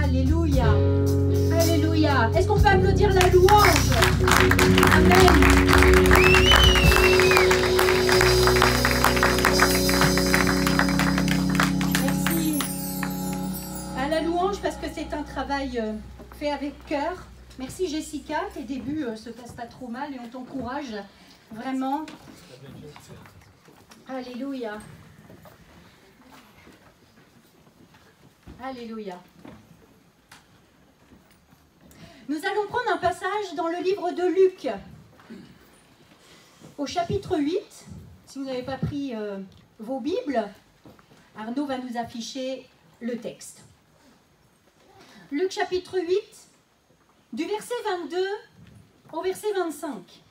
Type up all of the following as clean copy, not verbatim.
Alléluia. Alléluia. Est-ce qu'on peut applaudir la louange? Amen. Merci à la louange parce que c'est un travail fait avec cœur. Merci Jessica, tes débuts se passent pas trop mal et on t'encourage vraiment. Alléluia. Alléluia. Nous allons prendre un passage dans le livre de Luc, au chapitre 8. Si vous n'avez pas pris vos Bibles, Arnaud va nous afficher le texte. Luc chapitre 8, du verset 22 au verset 25.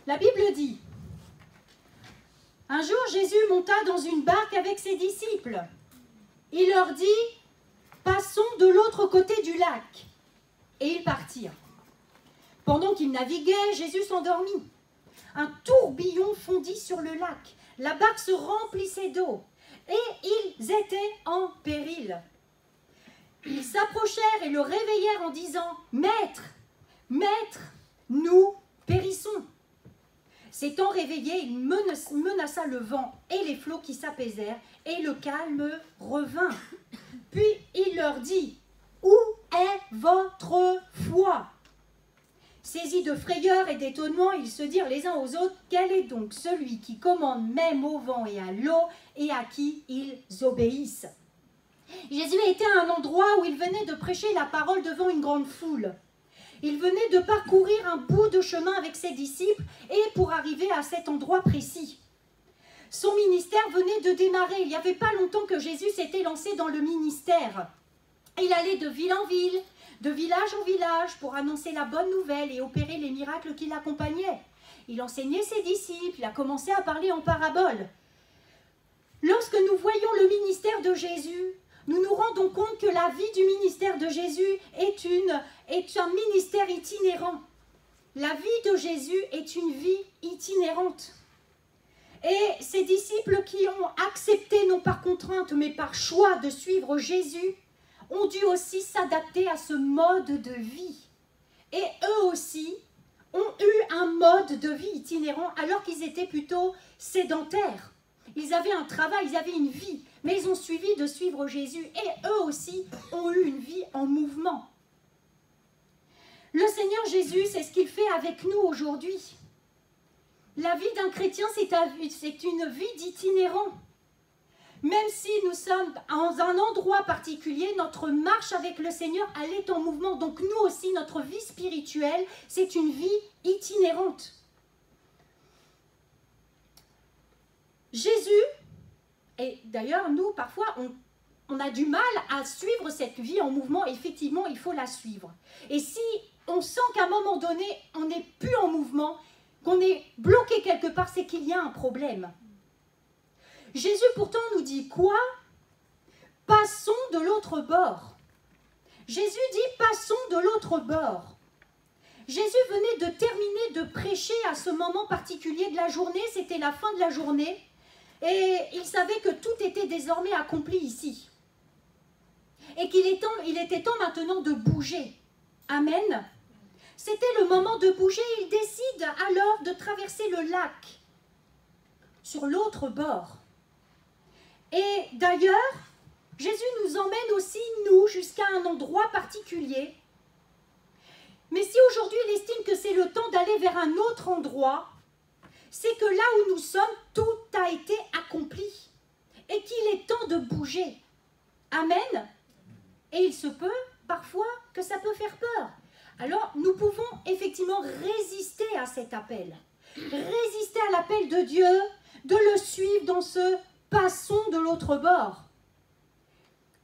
La Bible dit: un jour, Jésus monta dans une barque avec ses disciples. Il leur dit: passons de l'autre côté du lac. Et ils partirent. Pendant qu'ils naviguaient, Jésus s'endormit. Un tourbillon fondit sur le lac. La barque se remplissait d'eau. Et ils étaient en péril. Ils s'approchèrent et le réveillèrent en disant: Maître, Maître, nous périssons. S'étant réveillé, il menaça le vent et les flots qui s'apaisèrent, et le calme revint. Puis il leur dit: où est votre foi? Saisis de frayeur et d'étonnement, ils se dirent les uns aux autres: quel est donc celui qui commande même au vent et à l'eau, et à qui ils obéissent? Jésus était à un endroit où il venait de prêcher la parole devant une grande foule. Il venait de parcourir un bout de chemin avec ses disciples et pour arriver à cet endroit précis. Son ministère venait de démarrer. Il n'y avait pas longtemps que Jésus s'était lancé dans le ministère. Il allait de ville en ville, de village en village pour annoncer la bonne nouvelle et opérer les miracles qui l'accompagnaient. Il enseignait ses disciples, il a commencé à parler en paraboles. Lorsque nous voyons le ministère de Jésus, nous nous rendons compte que la vie du ministère de Jésus est un ministère itinérant. La vie de Jésus est une vie itinérante. Et ces disciples qui ont accepté, non par contrainte, mais par choix de suivre Jésus, ont dû aussi s'adapter à ce mode de vie. Et eux aussi ont eu un mode de vie itinérant alors qu'ils étaient plutôt sédentaires. Ils avaient un travail, ils avaient une vie, mais ils ont suivi de suivre Jésus et eux aussi ont eu une vie en mouvement. Le Seigneur Jésus, c'est ce qu'il fait avec nous aujourd'hui. La vie d'un chrétien, c'est une vie d'itinérant. Même si nous sommes dans un endroit particulier, notre marche avec le Seigneur, elle est en mouvement. Donc nous aussi, notre vie spirituelle, c'est une vie itinérante. Jésus, et d'ailleurs nous parfois on a du mal à suivre cette vie en mouvement, effectivement il faut la suivre. Et si on sent qu'à un moment donné on n'est plus en mouvement, qu'on est bloqué quelque part, c'est qu'il y a un problème. Jésus pourtant nous dit quoi? Passons de l'autre bord. Jésus dit passons de l'autre bord. Jésus venait de terminer de prêcher à ce moment particulier de la journée, c'était la fin de la journée. Et il savait que tout était désormais accompli ici. Et qu'il était temps maintenant de bouger. Amen. C'était le moment de bouger. Il décide alors de traverser le lac sur l'autre bord. Et d'ailleurs, Jésus nous emmène aussi, nous, jusqu'à un endroit particulier. Mais si aujourd'hui il estime que c'est le temps d'aller vers un autre endroit, c'est que là où nous sommes, tout a été accompli et qu'il est temps de bouger. Amen. Et il se peut parfois que ça peut faire peur. Alors nous pouvons effectivement résister à cet appel. Résister à l'appel de Dieu, de le suivre dans ce passons de l'autre bord.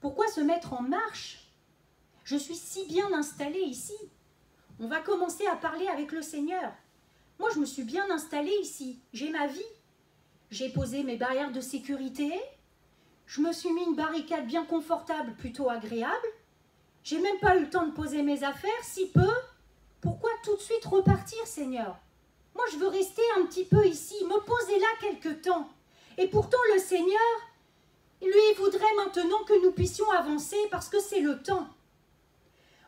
Pourquoi se mettre en marche? Je suis si bien installée ici. On va commencer à parler avec le Seigneur. Moi, je me suis bien installée ici. J'ai ma vie. J'ai posé mes barrières de sécurité. Je me suis mis une barricade bien confortable, plutôt agréable. J'ai même pas eu le temps de poser mes affaires, si peu. Pourquoi tout de suite repartir, Seigneur? Moi, je veux rester un petit peu ici, me poser là quelque temps. Et pourtant le Seigneur, lui, voudrait maintenant que nous puissions avancer parce que c'est le temps.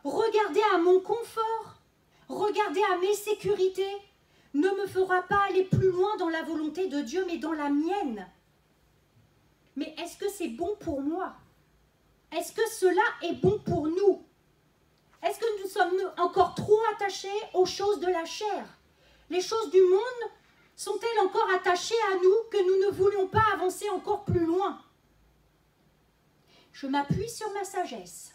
Regarder à mon confort, regarder à mes sécurités, ne me fera pas aller plus loin dans la volonté de Dieu, mais dans la mienne. Mais est-ce que c'est bon pour moi? Est-ce que cela est bon pour nous? Est-ce que nous sommes encore trop attachés aux choses de la chair? Les choses du monde sont-elles encore attachées à nous que nous ne voulions pas avancer encore plus loin? Je m'appuie sur ma sagesse,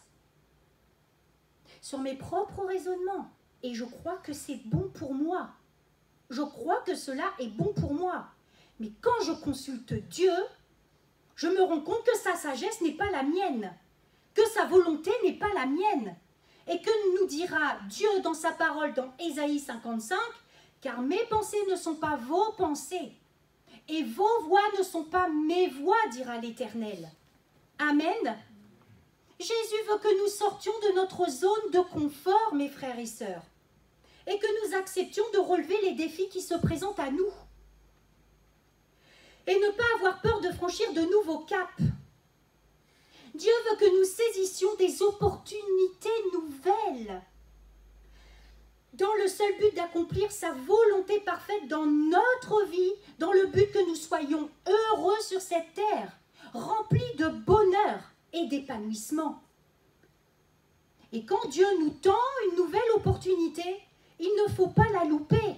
sur mes propres raisonnements, et je crois que c'est bon pour moi. Je crois que cela est bon pour moi. Mais quand je consulte Dieu, je me rends compte que sa sagesse n'est pas la mienne, que sa volonté n'est pas la mienne, et que nous dira Dieu dans sa parole dans Ésaïe 55, car mes pensées ne sont pas vos pensées, et vos voix ne sont pas mes voix, dira l'Éternel. Amen. Jésus veut que nous sortions de notre zone de confort, mes frères et sœurs, et que nous acceptions de relever les défis qui se présentent à nous. Et ne pas avoir peur de franchir de nouveaux caps. Dieu veut que nous saisissions des opportunités nouvelles, dans le seul but d'accomplir sa volonté parfaite dans notre vie, dans le but que nous soyons heureux sur cette terre, remplis de bonheur et d'épanouissement. Et quand Dieu nous tend une nouvelle opportunité, il ne faut pas la louper,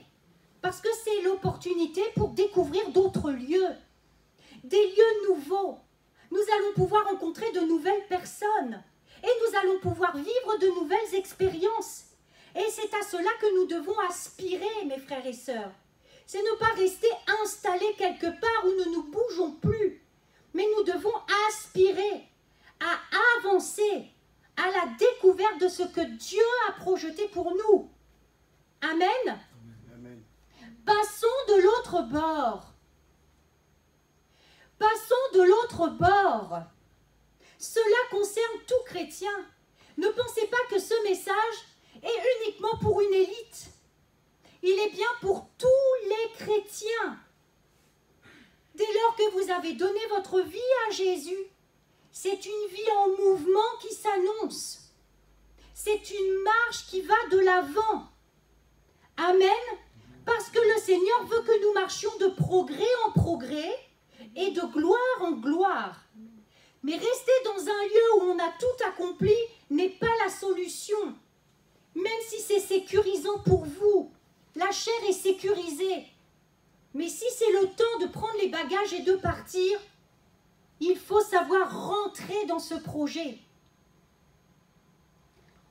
parce que c'est l'opportunité pour découvrir d'autres lieux, des lieux nouveaux. Nous allons pouvoir rencontrer de nouvelles personnes et nous allons pouvoir vivre de nouvelles expériences. Et c'est à cela que nous devons aspirer, mes frères et sœurs. C'est ne pas rester installés quelque part où nous ne bougeons plus, mais nous devons aspirer à avancer à la découverte de ce que Dieu a projeté pour nous. Amen. Amen. Passons de l'autre bord. Passons de l'autre bord. Cela concerne tout chrétien. Ne pensez pas que ce message est uniquement pour une élite. Il est bien pour tous les chrétiens. Dès lors que vous avez donné votre vie à Jésus, c'est une vie en mouvement qui s'annonce. C'est une marche qui va de l'avant. Amen. Parce que le Seigneur veut que nous marchions de progrès en progrès et de gloire en gloire. Mais rester dans un lieu où on a tout accompli n'est pas la solution. Même si c'est sécurisant pour vous, la chair est sécurisée. Mais si c'est le temps de prendre les bagages et de partir, il faut savoir rentrer dans ce projet.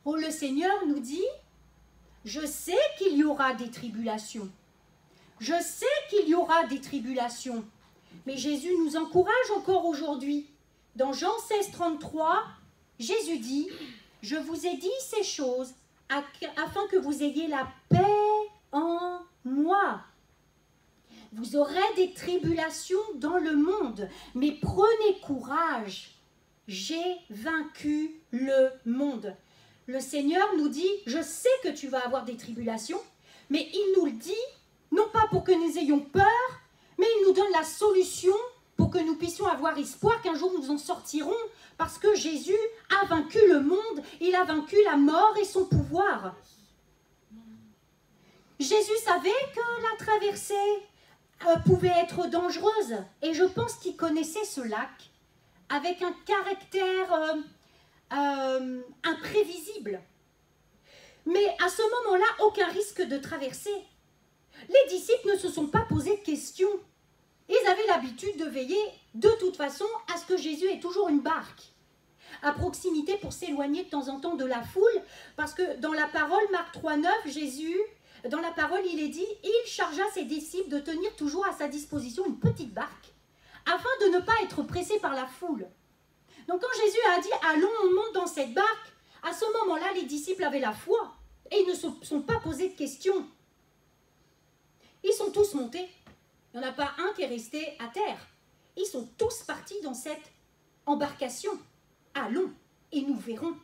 Oh, le Seigneur nous dit, je sais qu'il y aura des tribulations. Je sais qu'il y aura des tribulations. Mais Jésus nous encourage encore aujourd'hui. Dans Jean 16, 33, Jésus dit, je vous ai dit ces choses afin que vous ayez la paix en moi. Vous aurez des tribulations dans le monde, mais prenez courage. J'ai vaincu le monde. Le Seigneur nous dit, je sais que tu vas avoir des tribulations, mais il nous le dit, non pas pour que nous ayons peur, mais il nous donne la solution pour que nous puissions avoir espoir qu'un jour nous en sortirons, parce que Jésus a vaincu le monde, il a vaincu la mort et son pouvoir. Jésus savait que la traversée pouvait être dangereuse, et je pense qu'il connaissait ce lac avec un caractère imprévisible. Mais à ce moment-là, aucun risque de traverser. Les disciples ne se sont pas posé de questions. Ils avaient l'habitude de veiller de toute façon à ce que Jésus ait toujours une barque à proximité pour s'éloigner de temps en temps de la foule, parce que dans la parole, Marc 3,9, Jésus, dans la parole, il est dit, il chargea ses disciples de tenir toujours à sa disposition une petite barque, afin de ne pas être pressés par la foule. Donc quand Jésus a dit, allons, on monte dans cette barque, à ce moment-là, les disciples avaient la foi, et ils ne se sont pas posés de questions. Ils sont tous montés. Il n'y en a pas un qui est resté à terre. Ils sont tous partis dans cette embarcation. Allons, et nous verrons.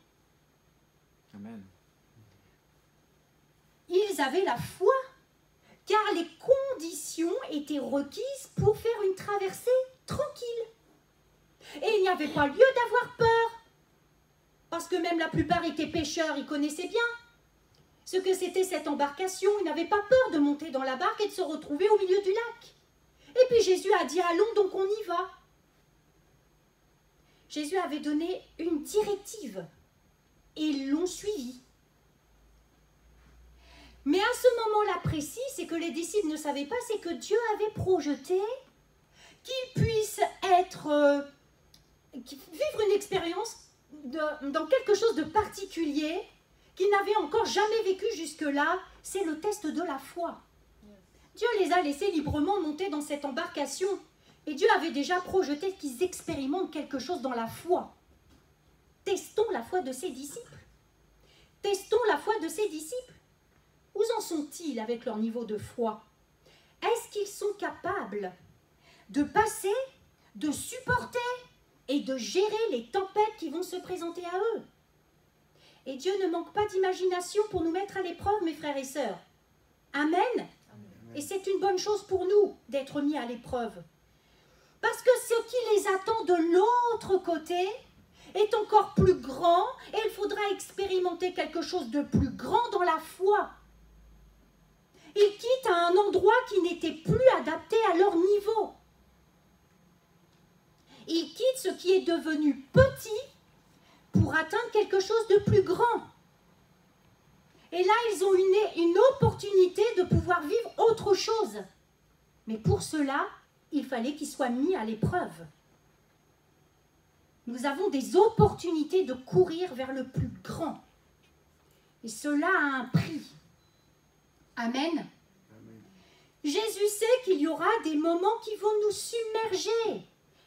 Amen. Ils avaient la foi car les conditions étaient requises pour faire une traversée tranquille. Et il n'y avait pas lieu d'avoir peur, parce que même la plupart étaient pêcheurs, ils connaissaient bien ce que c'était cette embarcation. Ils n'avaient pas peur de monter dans la barque et de se retrouver au milieu du lac. Et puis Jésus a dit, allons, donc on y va. Jésus avait donné une directive et ils l'ont suivi. Mais à ce moment-là précis, c'est que les disciples ne savaient pas, c'est que Dieu avait projeté qu'ils puissent vivre une expérience dans quelque chose de particulier qu'ils n'avaient encore jamais vécu jusque-là, c'est le test de la foi. Dieu les a laissés librement monter dans cette embarcation et Dieu avait déjà projeté qu'ils expérimentent quelque chose dans la foi. Testons la foi de ses disciples. Testons la foi de ses disciples. Où en sont-ils avec leur niveau de foi? Est-ce qu'ils sont capables de passer, de supporter et de gérer les tempêtes qui vont se présenter à eux? Et Dieu ne manque pas d'imagination pour nous mettre à l'épreuve, mes frères et sœurs. Amen. Amen. Et c'est une bonne chose pour nous d'être mis à l'épreuve. Parce que ce qui les attend de l'autre côté est encore plus grand et il faudra expérimenter quelque chose de plus grand dans la foi. Ils quittent à un endroit qui n'était plus adapté à leur niveau. Ils quittent ce qui est devenu petit pour atteindre quelque chose de plus grand. Et là, ils ont une opportunité de pouvoir vivre autre chose. Mais pour cela, il fallait qu'ils soient mis à l'épreuve. Nous avons des opportunités de courir vers le plus grand. Et cela a un prix. Amen. Amen. Jésus sait qu'il y aura des moments qui vont nous submerger.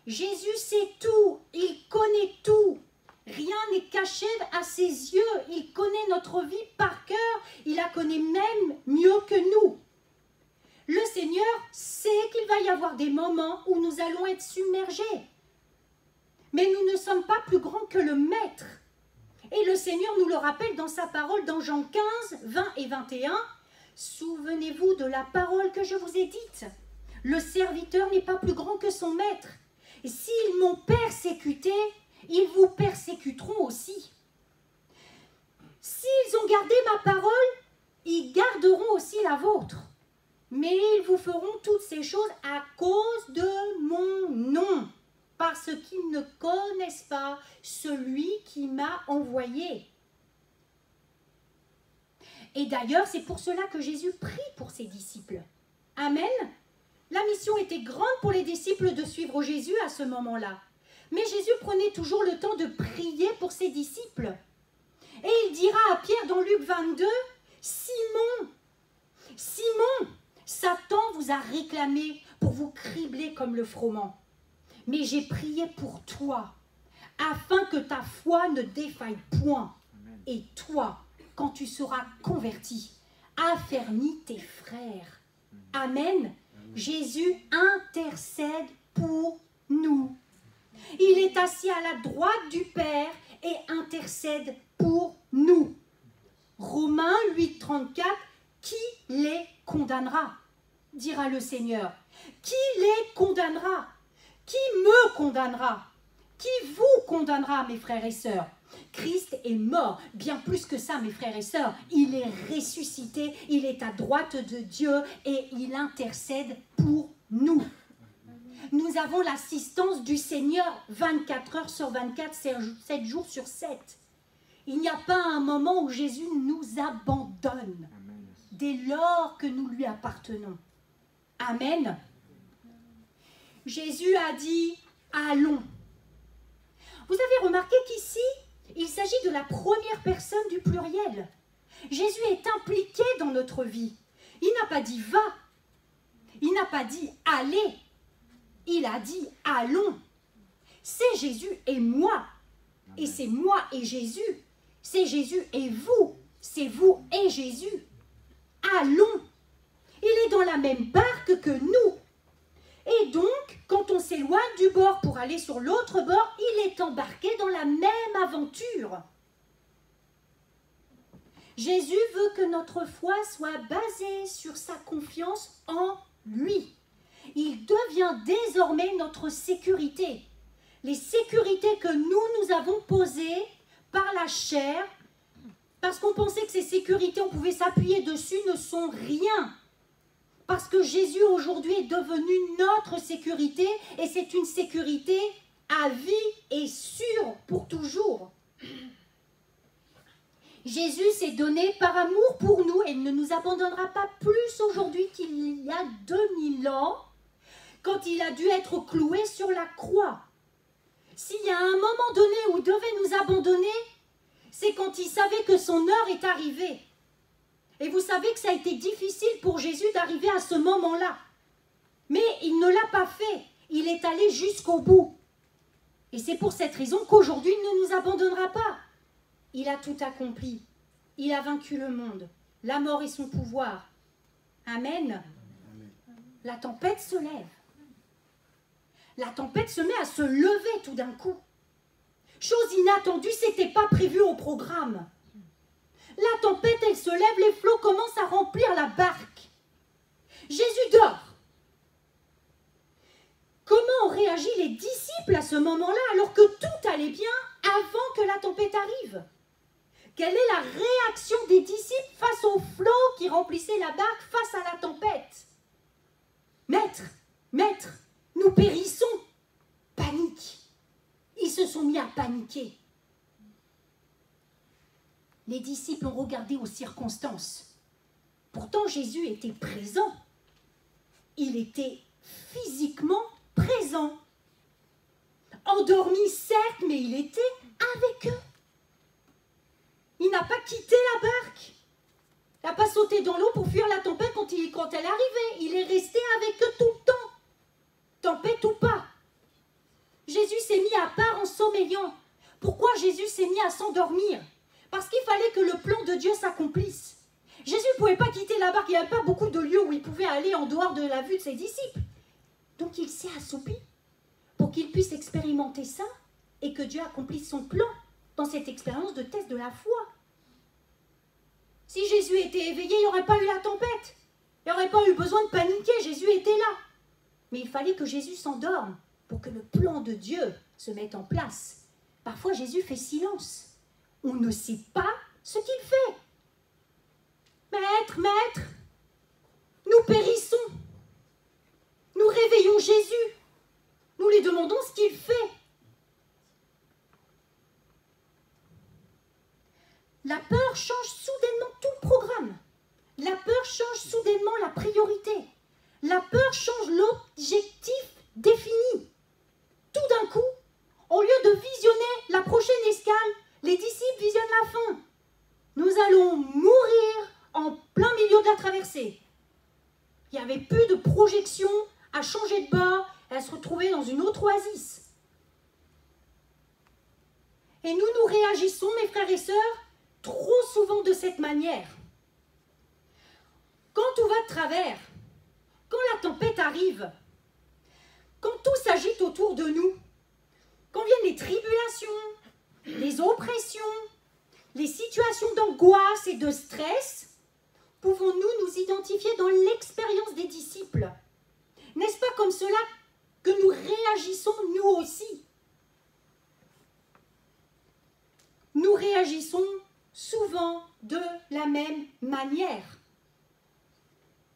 Jésus sait tout, il connaît tout. Rien n'est caché à ses yeux. Il connaît notre vie par cœur. Il la connaît même mieux que nous. Le Seigneur sait qu'il va y avoir des moments où nous allons être submergés. Mais nous ne sommes pas plus grands que le Maître. Et le Seigneur nous le rappelle dans sa parole dans Jean 15, 20 et 21. Souvenez-vous de la parole que je vous ai dite. Le serviteur n'est pas plus grand que son Maître. Et s'ils m'ont persécuté, ils vous persécuteront aussi. S'ils ont gardé ma parole, ils garderont aussi la vôtre. Mais ils vous feront toutes ces choses à cause de mon nom, parce qu'ils ne connaissent pas celui qui m'a envoyé. Et d'ailleurs, c'est pour cela que Jésus prie pour ses disciples. Amen. La mission était grande pour les disciples de suivre Jésus à ce moment-là. Mais Jésus prenait toujours le temps de prier pour ses disciples. Et il dira à Pierre dans Luc 22, « Simon, Simon, Satan vous a réclamé pour vous cribler comme le froment. Mais j'ai prié pour toi, afin que ta foi ne défaille point. Et toi, quand tu seras converti, affermis tes frères. » Amen. Jésus intercède pour nous. Il est assis à la droite du Père et intercède pour nous. Romains 8, 34, qui les condamnera? Dira le Seigneur. Qui les condamnera? Qui me condamnera? Qui vous condamnera, mes frères et sœurs? Christ est mort, bien plus que ça, mes frères et sœurs. Il est ressuscité, il est à droite de Dieu et il intercède pour nous. Nous avons l'assistance du Seigneur 24 heures sur 24, 7 jours sur 7. Il n'y a pas un moment où Jésus nous abandonne, dès lors que nous lui appartenons. Amen. Jésus a dit, allons. Vous avez remarqué qu'ici, il s'agit de la première personne du pluriel. Jésus est impliqué dans notre vie. Il n'a pas dit va. Il n'a pas dit allez. Il a dit allons. C'est Jésus et moi. Et c'est moi et Jésus. C'est Jésus et vous. C'est vous et Jésus. Allons. Il est dans la même barque que nous. Et donc, quand on s'éloigne du bord pour aller sur l'autre bord, il est embarqué dans la même aventure. Jésus veut que notre foi soit basée sur sa confiance en lui. Il devient désormais notre sécurité. Les sécurités que nous avons posées par la chair, parce qu'on pensait que ces sécurités, on pouvait s'appuyer dessus, ne sont rien. Parce que Jésus aujourd'hui est devenu notre sécurité et c'est une sécurité à vie et sûre pour toujours. Jésus s'est donné par amour pour nous et il ne nous abandonnera pas plus aujourd'hui qu'il y a 2000 ans quand il a dû être cloué sur la croix. S'il y a un moment donné où il devait nous abandonner, c'est quand il savait que son heure est arrivée. Et vous savez que ça a été difficile pour Jésus d'arriver à ce moment-là. Mais il ne l'a pas fait. Il est allé jusqu'au bout. Et c'est pour cette raison qu'aujourd'hui, il ne nous abandonnera pas. Il a tout accompli. Il a vaincu le monde, la mort et son pouvoir. Amen. La tempête se lève. La tempête se met à se lever tout d'un coup. Chose inattendue, ce n'était pas prévu au programme. La tempête, elle se lève, les flots commencent à remplir la barque. Jésus dort. Comment ont réagi les disciples à ce moment-là alors que tout allait bien avant que la tempête arrive? Quelle est la réaction des disciples face aux flots qui remplissaient la barque face à la tempête? Maître, maître, nous périssons. Panique. Ils se sont mis à paniquer. Les disciples ont regardé aux circonstances. Pourtant, Jésus était présent. Il était physiquement présent. Endormi, certes, mais il était avec eux. Il n'a pas quitté la barque. Il n'a pas sauté dans l'eau pour fuir la tempête quand elle arrivait. Il est resté avec eux tout le temps. Tempête ou pas. Jésus s'est mis à part en sommeillant. Pourquoi Jésus s'est mis à s'endormir? Parce qu'il fallait que le plan de Dieu s'accomplisse. Jésus ne pouvait pas quitter la barque. Il n'y avait pas beaucoup de lieux où il pouvait aller en dehors de la vue de ses disciples. Donc il s'est assoupi pour qu'il puisse expérimenter ça et que Dieu accomplisse son plan dans cette expérience de test de la foi. Si Jésus était éveillé, il n'y aurait pas eu la tempête. Il n'y aurait pas eu besoin de paniquer. Jésus était là. Mais il fallait que Jésus s'endorme pour que le plan de Dieu se mette en place. Parfois, Jésus fait silence. On ne sait pas ce qu'il fait. Maître, maître, nous périssons. Nous réveillons Jésus. Nous lui demandons ce qu'il fait. La peur change soudainement tout le programme. La peur change soudainement la priorité. La peur change l'objectif défini. Tout d'un coup, au lieu de visionner la prochaine escale, les disciples visionnent la fin. Nous allons mourir en plein milieu de la traversée. Il n'y avait plus de projection à changer de bord, à se retrouver dans une autre oasis. Et nous réagissons, mes frères et sœurs, trop souvent de cette manière. Quand tout va de travers, quand la tempête arrive, quand tout s'agite autour de nous, quand viennent les tribulations, les oppressions, les situations d'angoisse et de stress, pouvons-nous nous identifier dans l'expérience des disciples? N'est-ce pas comme cela que nous réagissons nous aussi? Nous réagissons souvent de la même manière.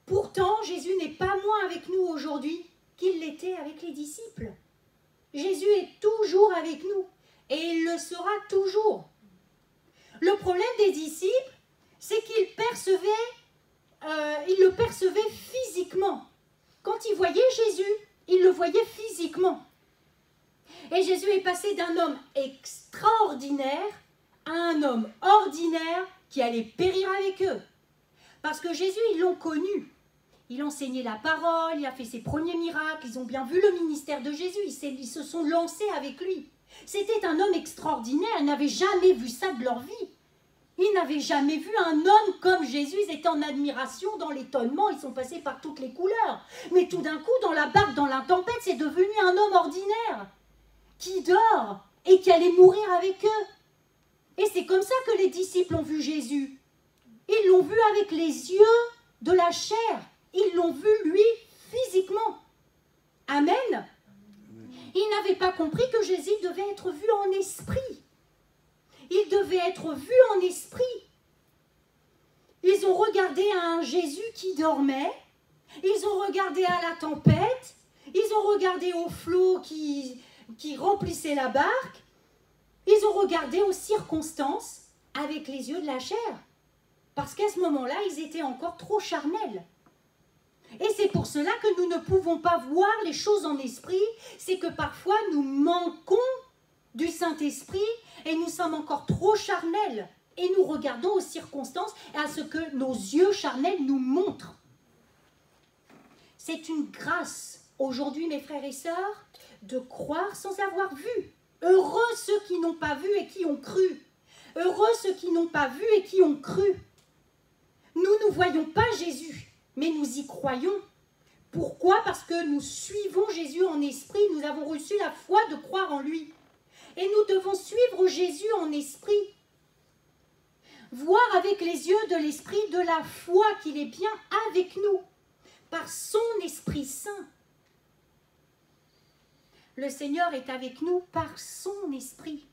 Pourtant, Jésus n'est pas moins avec nous aujourd'hui qu'il l'était avec les disciples. Jésus est toujours avec nous et il le sera toujours. Le problème des disciples, c'est qu'ils le percevaient physiquement. Quand ils voyaient Jésus, ils le voyaient physiquement. Et Jésus est passé d'un homme extraordinaire à un homme ordinaire qui allait périr avec eux. Parce que Jésus, ils l'ont connu. Il enseignait la parole, il a fait ses premiers miracles, ils ont bien vu le ministère de Jésus, ils se sont lancés avec lui. C'était un homme extraordinaire, ils n'avaient jamais vu ça de leur vie. Ils n'avaient jamais vu un homme comme Jésus, ils étaient en admiration, dans l'étonnement, ils sont passés par toutes les couleurs. Mais tout d'un coup, dans la barque, dans la tempête, c'est devenu un homme ordinaire, qui dort et qui allait mourir avec eux. Et c'est comme ça que les disciples ont vu Jésus. Ils l'ont vu avec les yeux de la chair. Ils l'ont vu, lui, physiquement. Amen. Ils n'avaient pas compris que Jésus devait être vu en esprit. Il devait être vu en esprit. Ils ont regardé à un Jésus qui dormait. Ils ont regardé à la tempête. Ils ont regardé au flot qui remplissait la barque. Ils ont regardé aux circonstances avec les yeux de la chair. Parce qu'à ce moment-là, ils étaient encore trop charnels. Et c'est pour cela que nous ne pouvons pas voir les choses en esprit. C'est que parfois nous manquons du Saint-Esprit et nous sommes encore trop charnels. Et nous regardons aux circonstances et à ce que nos yeux charnels nous montrent. C'est une grâce aujourd'hui, mes frères et sœurs, de croire sans avoir vu. Heureux ceux qui n'ont pas vu et qui ont cru. Heureux ceux qui n'ont pas vu et qui ont cru. Nous ne voyons pas Jésus, mais nous y croyons. Pourquoi? Parce que nous suivons Jésus en esprit. Nous avons reçu la foi de croire en lui. Et nous devons suivre Jésus en esprit. Voir avec les yeux de l'esprit de la foi qu'il est bien avec nous, par son Esprit Saint. Le Seigneur est avec nous par son Esprit.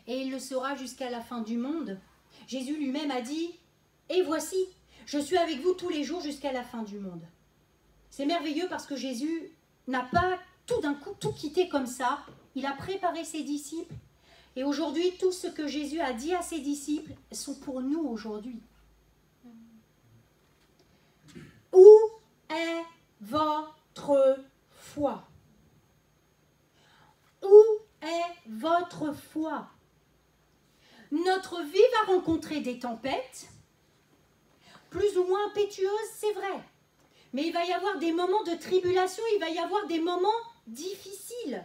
Et il le sera jusqu'à la fin du monde. Jésus lui-même a dit, « Et voici, je suis avec vous tous les jours jusqu'à la fin du monde. » C'est merveilleux parce que Jésus n'a pas tout d'un coup tout quitté comme ça. Il a préparé ses disciples. Et aujourd'hui, tout ce que Jésus a dit à ses disciples sont pour nous aujourd'hui. Où est votre foi? Où est votre foi? Notre vie va rencontrer des tempêtes, plus ou moins impétueuses, c'est vrai. Mais il va y avoir des moments de tribulation, il va y avoir des moments difficiles.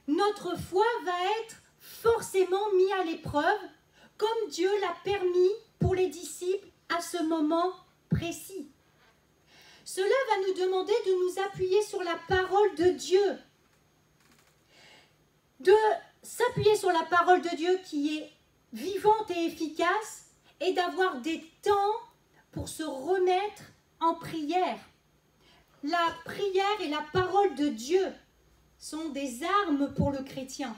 Notre foi va être forcément mise à l'épreuve, comme Dieu l'a permis pour les disciples à ce moment précis. Cela va nous demander de nous appuyer sur la parole de Dieu, de s'appuyer sur la parole de Dieu qui est vivante et efficace et d'avoir des temps pour se remettre en prière. La prière et la parole de Dieu sont des armes pour le chrétien.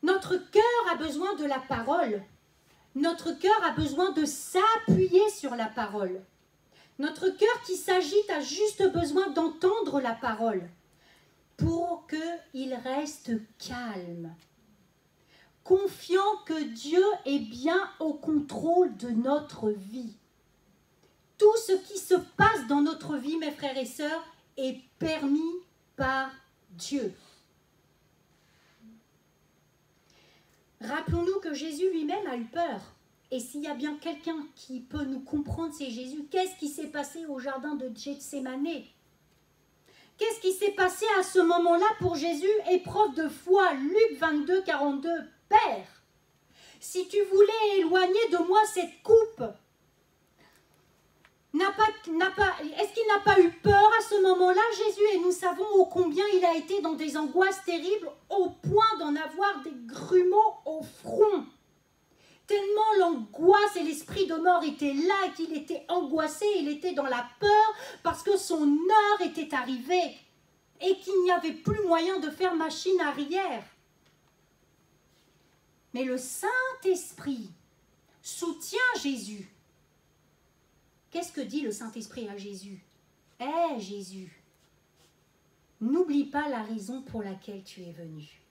Notre cœur a besoin de la parole. Notre cœur a besoin de s'appuyer sur la parole. Notre cœur qui s'agite a juste besoin d'entendre la parole pour qu'il reste calme, confiant que Dieu est bien au contrôle de notre vie. Tout ce qui se passe dans notre vie, mes frères et sœurs, est permis par Dieu. Rappelons-nous que Jésus lui-même a eu peur. Et s'il y a bien quelqu'un qui peut nous comprendre, c'est Jésus. Qu'est-ce qui s'est passé au jardin de Gethsémane? Qu'est-ce qui s'est passé à ce moment-là pour Jésus? Épreuve de foi, Luc 22, 42. Père, si tu voulais éloigner de moi cette coupe, est-ce qu'il n'a pas eu peur à ce moment-là, Jésus? Et nous savons ô combien il a été dans des angoisses terribles, au point d'en avoir des grumeaux au front. Tellement l'angoisse et l'esprit de mort étaient là, qu'il était angoissé, il était dans la peur parce que son heure était arrivée et qu'il n'y avait plus moyen de faire machine arrière. Mais le Saint-Esprit soutient Jésus. Qu'est-ce que dit le Saint-Esprit à Jésus? « Hé Jésus, n'oublie pas la raison pour laquelle tu es venu.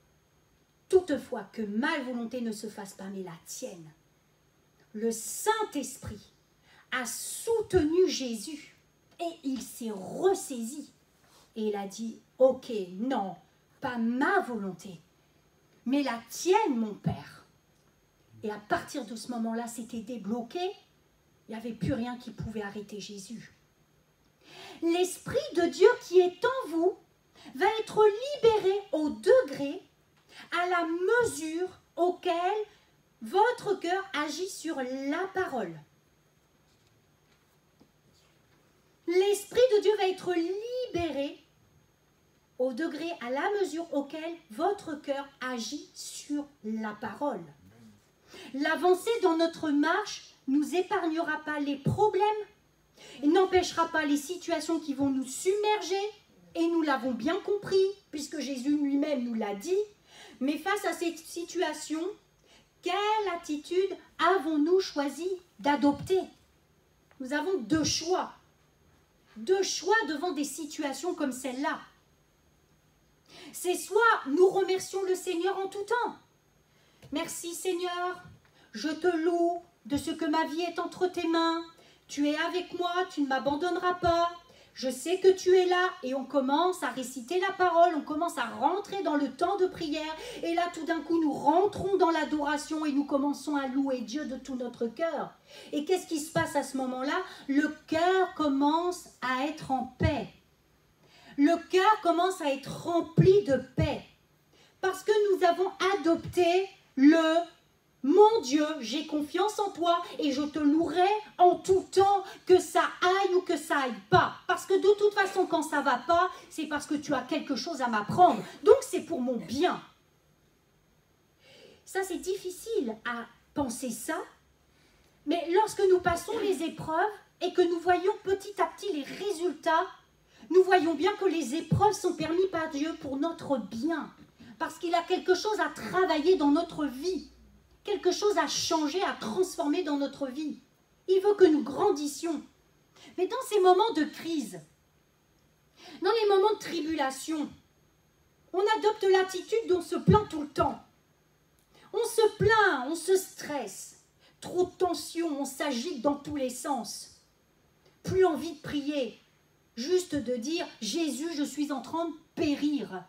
Toutefois, que ma volonté ne se fasse pas, mais la tienne. » Le Saint-Esprit a soutenu Jésus et il s'est ressaisi. Et il a dit, « Ok, non, pas ma volonté, mais la tienne, mon Père. » Et à partir de ce moment-là, c'était débloqué. Il n'y avait plus rien qui pouvait arrêter Jésus. L'Esprit de Dieu qui est en vous va être libéré au degré, à la mesure auquel votre cœur agit sur la parole. L'Esprit de Dieu va être libéré au degré, à la mesure auquel votre cœur agit sur la parole. L'avancée dans notre marche ne nous épargnera pas les problèmes, et n'empêchera pas les situations qui vont nous submerger, et nous l'avons bien compris, puisque Jésus lui-même nous l'a dit. Mais face à cette situation, quelle attitude avons-nous choisi d'adopter? Nous avons deux choix. Deux choix devant des situations comme celle-là. C'est soit nous remercions le Seigneur en tout temps. Merci Seigneur, je te loue de ce que ma vie est entre tes mains. Tu es avec moi, tu ne m'abandonneras pas. Je sais que tu es là, et on commence à réciter la parole, on commence à rentrer dans le temps de prière, et là tout d'un coup nous rentrons dans l'adoration et nous commençons à louer Dieu de tout notre cœur. Et qu'est-ce qui se passe à ce moment-là? Le cœur commence à être en paix. Le cœur commence à être rempli de paix. Parce que nous avons adopté le « Mon Dieu, j'ai confiance en toi et je te louerai en tout temps, que ça aille ou que ça aille pas. » Parce que de toute façon, quand ça va pas, c'est parce que tu as quelque chose à m'apprendre. Donc c'est pour mon bien. Ça, c'est difficile à penser ça. Mais lorsque nous passons les épreuves et que nous voyons petit à petit les résultats, nous voyons bien que les épreuves sont permises par Dieu pour notre bien. Parce qu'il a quelque chose à travailler dans notre vie. Quelque chose à changer, à transformer dans notre vie. Il veut que nous grandissions. Mais dans ces moments de crise, dans les moments de tribulation, on adopte l'attitude d'on se plaint tout le temps. On se plaint, on se stresse. Trop de tension, on s'agite dans tous les sens. Plus envie de prier, juste de dire « Jésus, je suis en train de périr ».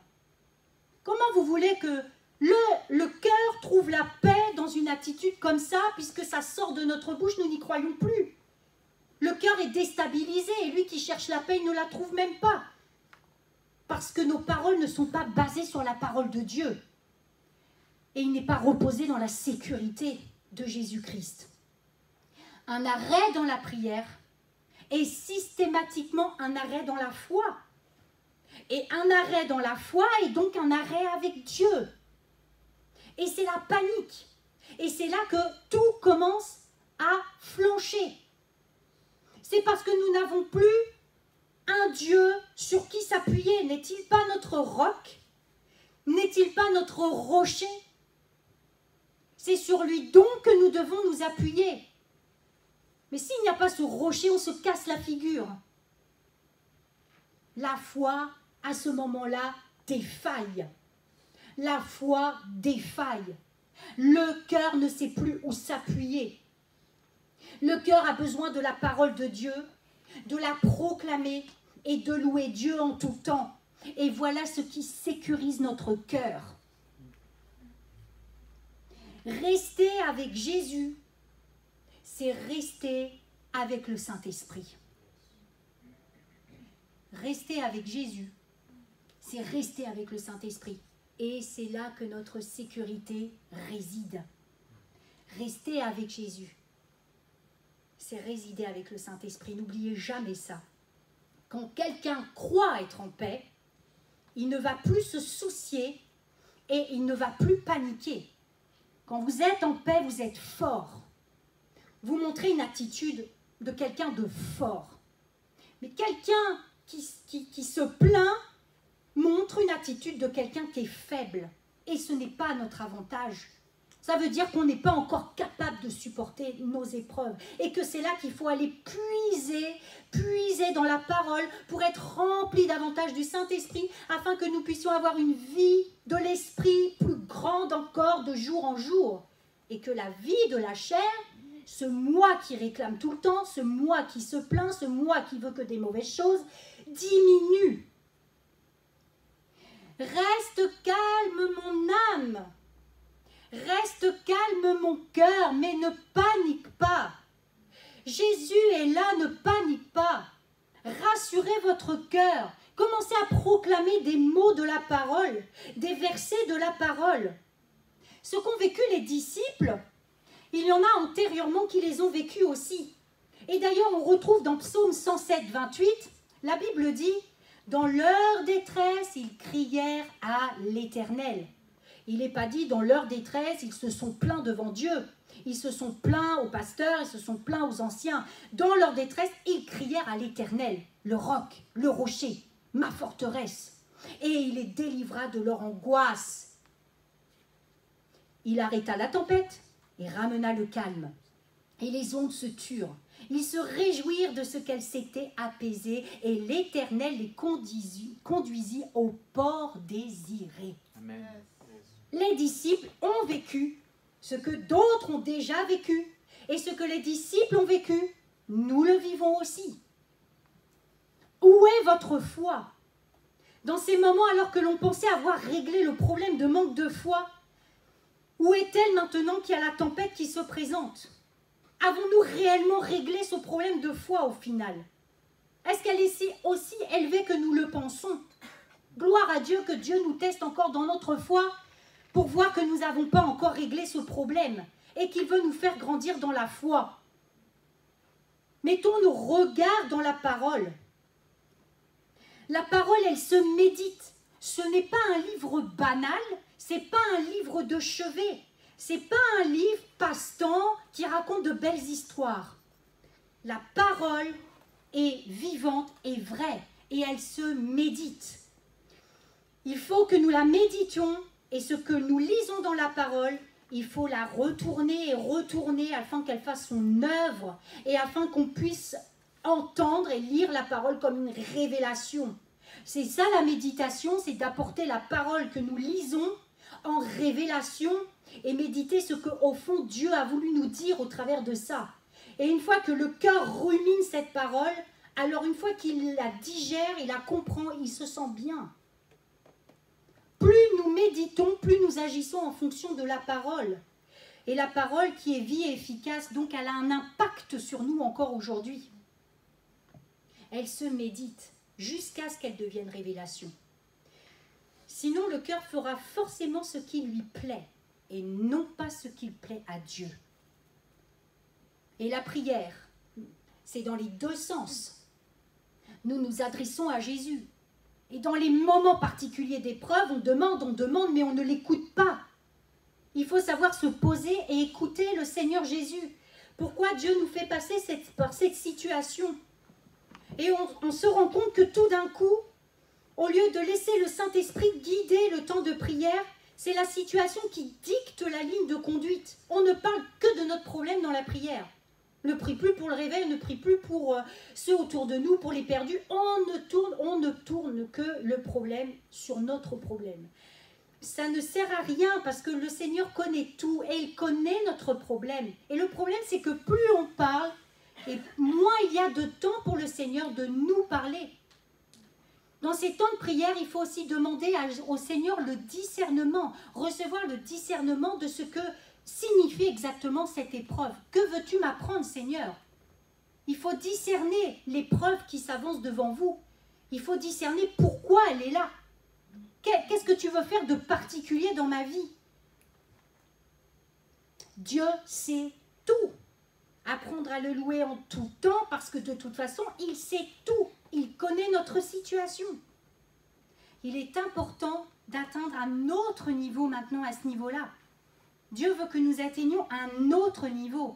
Comment vous voulez que le cœur trouve la paix dans une attitude comme ça, puisque ça sort de notre bouche, nous n'y croyons plus. Le cœur est déstabilisé et lui qui cherche la paix, il ne la trouve même pas. Parce que nos paroles ne sont pas basées sur la parole de Dieu. Et il n'est pas reposé dans la sécurité de Jésus-Christ. Un arrêt dans la prière est systématiquement un arrêt dans la foi. Et un arrêt dans la foi est donc un arrêt avec Dieu. Et c'est la panique. Et c'est là que tout commence à flancher. C'est parce que nous n'avons plus un Dieu sur qui s'appuyer. N'est-il pas notre roc? N'est-il pas notre rocher? C'est sur lui donc que nous devons nous appuyer. Mais s'il n'y a pas ce rocher, on se casse la figure. La foi, à ce moment-là, défaille. La foi défaille. Le cœur ne sait plus où s'appuyer. Le cœur a besoin de la parole de Dieu, de la proclamer et de louer Dieu en tout temps. Et voilà ce qui sécurise notre cœur. Rester avec Jésus, c'est rester avec le Saint-Esprit. Rester avec Jésus, c'est rester avec le Saint-Esprit. Et c'est là que notre sécurité réside. Rester avec Jésus, c'est résider avec le Saint-Esprit. N'oubliez jamais ça. Quand quelqu'un croit être en paix, il ne va plus se soucier et il ne va plus paniquer. Quand vous êtes en paix, vous êtes fort. Vous montrez une attitude de quelqu'un de fort. Mais quelqu'un qui se plaint montre une attitude de quelqu'un qui est faible. Et ce n'est pas notre avantage. Ça veut dire qu'on n'est pas encore capable de supporter nos épreuves. Et que c'est là qu'il faut aller puiser dans la parole pour être rempli davantage du Saint-Esprit afin que nous puissions avoir une vie de l'Esprit plus grande encore de jour en jour. Et que la vie de la chair, ce moi qui réclame tout le temps, ce moi qui se plaint, ce moi qui veut que des mauvaises choses, diminue. Reste calme mon âme, reste calme mon cœur, mais ne panique pas. Jésus est là, ne panique pas. Rassurez votre cœur, commencez à proclamer des mots de la parole, des versets de la parole. Ce qu'ont vécu les disciples, il y en a antérieurement qui les ont vécus aussi. Et d'ailleurs, on retrouve dans Psaume 107, 28, la Bible dit « Dans leur détresse, ils crièrent à l'Éternel. Il n'est pas dit dans leur détresse, ils se sont plaints devant Dieu. Ils se sont plaints aux pasteurs, ils se sont plaints aux anciens. Dans leur détresse, ils crièrent à l'Éternel, le roc, le rocher, ma forteresse. Et il les délivra de leur angoisse. Il arrêta la tempête et ramena le calme. Et les ondes se turent. Ils se réjouirent de ce qu'elles s'étaient apaisées et l'Éternel les conduisit au port désiré. Amen. Les disciples ont vécu ce que d'autres ont déjà vécu. Et ce que les disciples ont vécu, nous le vivons aussi. Où est votre foi? Dans ces moments, alors que l'on pensait avoir réglé le problème de manque de foi, où est-elle maintenant qu'il y a la tempête qui se présente? Avons-nous réellement réglé ce problème de foi au final? Est-ce qu'elle est aussi élevée que nous le pensons? Gloire à Dieu que Dieu nous teste encore dans notre foi pour voir que nous n'avons pas encore réglé ce problème et qu'il veut nous faire grandir dans la foi. Mettons nos regards dans la parole. La parole, elle se médite. Ce n'est pas un livre banal, ce n'est pas un livre de chevet. Ce n'est pas un livre passe-temps qui raconte de belles histoires. La parole est vivante et vraie et elle se médite. Il faut que nous la méditions et ce que nous lisons dans la parole, il faut la retourner et retourner afin qu'elle fasse son œuvre et afin qu'on puisse entendre et lire la parole comme une révélation. C'est ça la méditation, c'est d'apporter la parole que nous lisons en révélation et méditer ce qu'au fond Dieu a voulu nous dire au travers de ça. Et une fois que le cœur rumine cette parole, alors une fois qu'il la digère, il la comprend, il se sent bien. Plus nous méditons, plus nous agissons en fonction de la parole. Et la parole qui est vie et efficace, donc elle a un impact sur nous encore aujourd'hui. Elle se médite jusqu'à ce qu'elle devienne révélation. Sinon, le cœur fera forcément ce qui lui plaît et non pas ce qui plaît à Dieu. Et la prière, c'est dans les deux sens. Nous nous adressons à Jésus. Et dans les moments particuliers d'épreuve, on demande, mais on ne l'écoute pas. Il faut savoir se poser et écouter le Seigneur Jésus. Pourquoi Dieu nous fait passer par cette situation? Et on se rend compte que tout d'un coup, au lieu de laisser le Saint-Esprit guider le temps de prière, c'est la situation qui dicte la ligne de conduite. On ne parle que de notre problème dans la prière. On ne prie plus pour le réveil, on ne prie plus pour ceux autour de nous, pour les perdus. On ne tourne que le problème sur notre problème. Ça ne sert à rien parce que le Seigneur connaît tout et il connaît notre problème. Et le problème, c'est que plus on parle, et moins il y a de temps pour le Seigneur de nous parler. Dans ces temps de prière, il faut aussi demander au Seigneur le discernement, recevoir le discernement de ce que signifie exactement cette épreuve. Que veux-tu m'apprendre, Seigneur? Il faut discerner l'épreuve qui s'avance devant vous. Il faut discerner pourquoi elle est là. Qu'est-ce que tu veux faire de particulier dans ma vie? Dieu sait tout. Apprendre à le louer en tout temps parce que de toute façon, il sait tout. Il connaît notre situation. Il est important d'atteindre un autre niveau maintenant à ce niveau-là. Dieu veut que nous atteignions un autre niveau.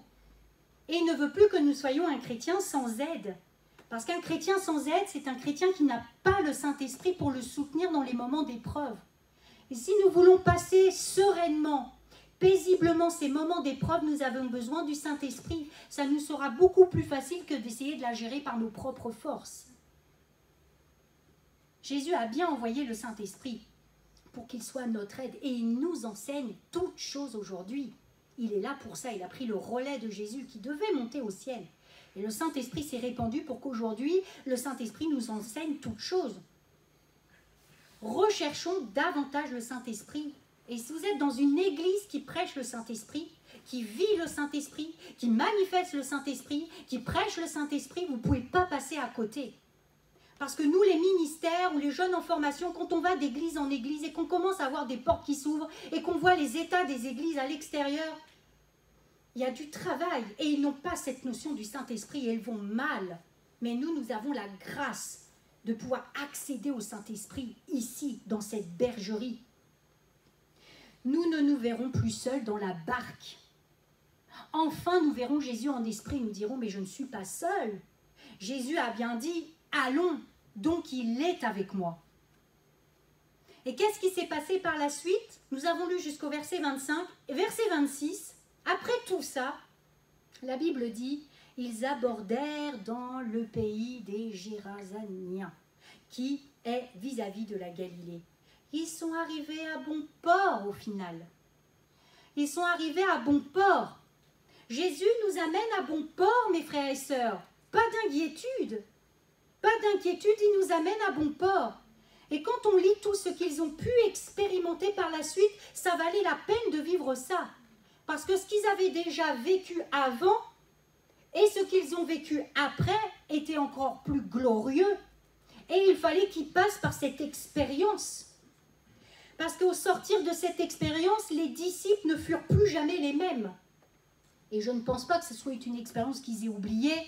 Et il ne veut plus que nous soyons un chrétien sans aide. Parce qu'un chrétien sans aide, c'est un chrétien qui n'a pas le Saint-Esprit pour le soutenir dans les moments d'épreuve. Et si nous voulons passer sereinement, paisiblement ces moments d'épreuve, nous avons besoin du Saint-Esprit. Ça nous sera beaucoup plus facile que d'essayer de la gérer par nos propres forces. Jésus a bien envoyé le Saint-Esprit pour qu'il soit notre aide et il nous enseigne toutes choses aujourd'hui. Il est là pour ça, il a pris le relais de Jésus qui devait monter au ciel. Et le Saint-Esprit s'est répandu pour qu'aujourd'hui, le Saint-Esprit nous enseigne toutes choses. Recherchons davantage le Saint-Esprit. Et si vous êtes dans une église qui prêche le Saint-Esprit, qui vit le Saint-Esprit, qui manifeste le Saint-Esprit, qui prêche le Saint-Esprit, vous ne pouvez pas passer à côté. Parce que nous, les ministères ou les jeunes en formation, quand on va d'église en église et qu'on commence à voir des portes qui s'ouvrent et qu'on voit les états des églises à l'extérieur, il y a du travail et ils n'ont pas cette notion du Saint-Esprit et ils vont mal. Mais nous avons la grâce de pouvoir accéder au Saint-Esprit ici, dans cette bergerie. Nous ne nous verrons plus seuls dans la barque. Enfin, nous verrons Jésus en esprit, nous dirons, mais je ne suis pas seul. Jésus a bien dit, allons, donc il est avec moi. Et qu'est-ce qui s'est passé par la suite? Nous avons lu jusqu'au verset 25 et verset 26. Après tout ça, la Bible dit, ils abordèrent dans le pays des Géraséniens, qui est vis-à-vis de la Galilée. Ils sont arrivés à bon port au final. Ils sont arrivés à bon port. Jésus nous amène à bon port, mes frères et sœurs. Pas d'inquiétude. Pas d'inquiétude, il nous amène à bon port. Et quand on lit tout ce qu'ils ont pu expérimenter par la suite, ça valait la peine de vivre ça. Parce que ce qu'ils avaient déjà vécu avant et ce qu'ils ont vécu après était encore plus glorieux. Et il fallait qu'ils passent par cette expérience. Parce qu'au sortir de cette expérience, les disciples ne furent plus jamais les mêmes. Et je ne pense pas que ce soit une expérience qu'ils aient oubliée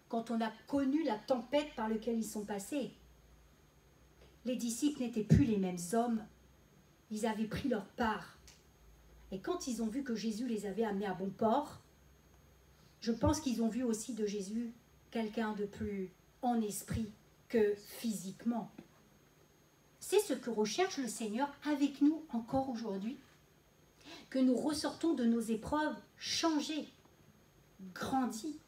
quand on a connu la tempête par laquelle ils sont passés. Les disciples n'étaient plus les mêmes hommes. Ils avaient pris leur part. Et quand ils ont vu que Jésus les avait amenés à bon port, je pense qu'ils ont vu aussi de Jésus quelqu'un de plus en esprit que physiquement. C'est ce que recherche le Seigneur avec nous encore aujourd'hui. Que nous ressortons de nos épreuves changés, grandis,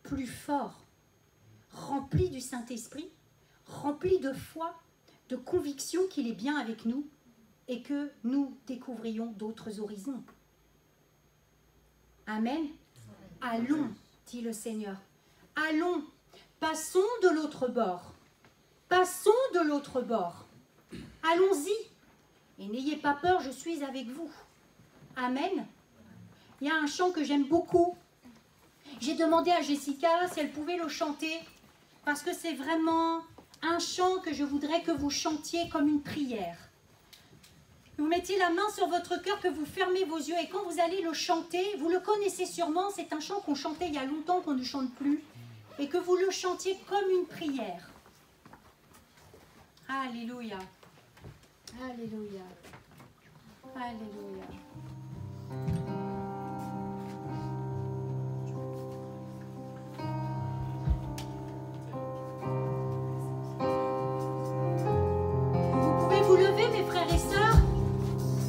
plus forts, remplis du Saint-Esprit, remplis de foi, de conviction qu'il est bien avec nous et que nous découvrions d'autres horizons. Amen. Allons, dit le Seigneur. Allons, passons de l'autre bord. Passons de l'autre bord. Allons-y. Et n'ayez pas peur, je suis avec vous. Amen. Il y a un chant que j'aime beaucoup. J'ai demandé à Jessica si elle pouvait le chanter, parce que c'est vraiment un chant que je voudrais que vous chantiez comme une prière. Vous mettiez la main sur votre cœur, que vous fermez vos yeux, et quand vous allez le chanter, vous le connaissez sûrement, c'est un chant qu'on chantait il y a longtemps, qu'on ne chante plus, et que vous le chantiez comme une prière. Alléluia. Alléluia. Alléluia. Vous pouvez vous lever, mes frères et sœurs,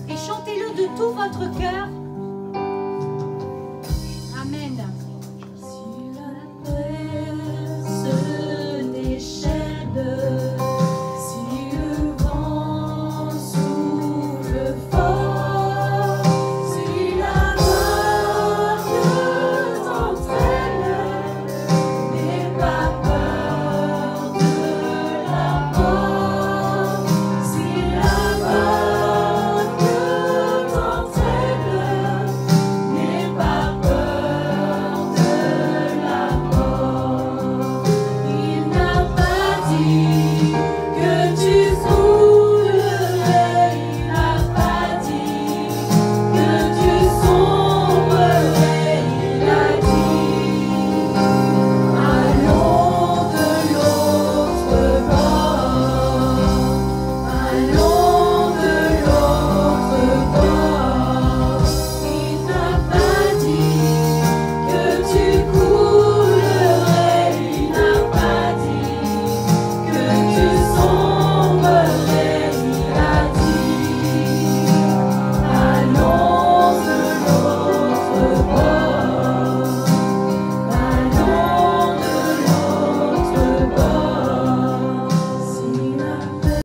et chantez-le de tout votre cœur.